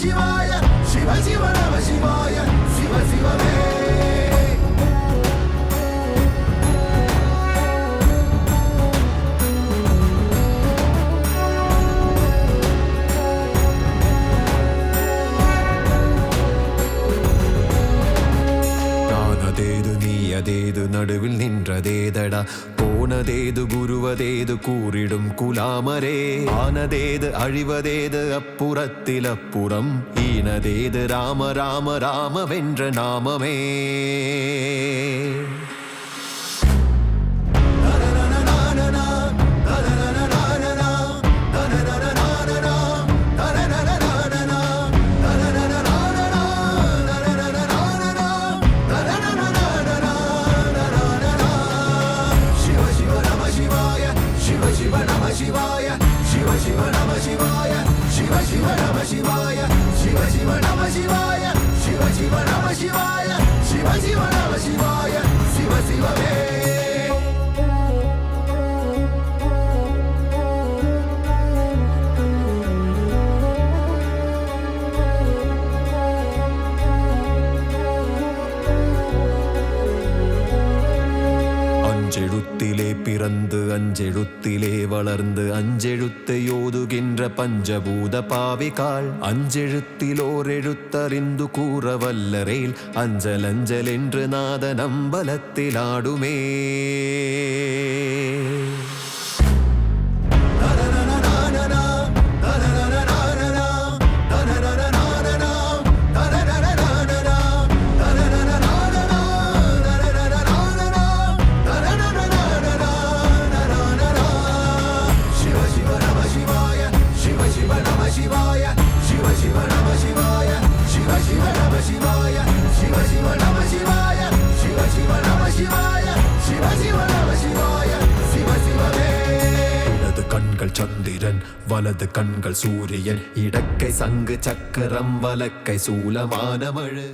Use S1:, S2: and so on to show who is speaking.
S1: சிவாய சிவ சிவ நம சிவாய சிவ சிவமே
S2: அதேது நடுவில் நின்றதேதடா போனதேது குருவதேது கூறிடும் குலாமரே ஆனதேது அழிவதேது அப்புறத்தில் அப்புறம் ஈனதேது ராம ராம ராம வென்ற நாமமே சிவாய சிவ சிவ நம சிவாய சிவ சிவ நம சிவாய சிவ சிவ நம சிவாய சிவ சிவ நம சிவாய சிவ சிவ நம சிவாய சிவ சிவமே அஞ்செழுத்திலே பிறந்து அஞ்செழுத்திலே வளர்ந்து அஞ்செழுத்தை ஓதுகின்ற பஞ்சபூத பாவிகாள் அஞ்செழுத்திலோர் எழுத்தறிந்து கூற வல்லரேல் அஞ்சல் அஞ்சல் என்று நாத நம்பலத்தில் ஆடுமே சந்திரன் வலது கண்கள் சூரியன் இடக்கை சங்கு சக்கரம் வலக்கை சூலமான மழு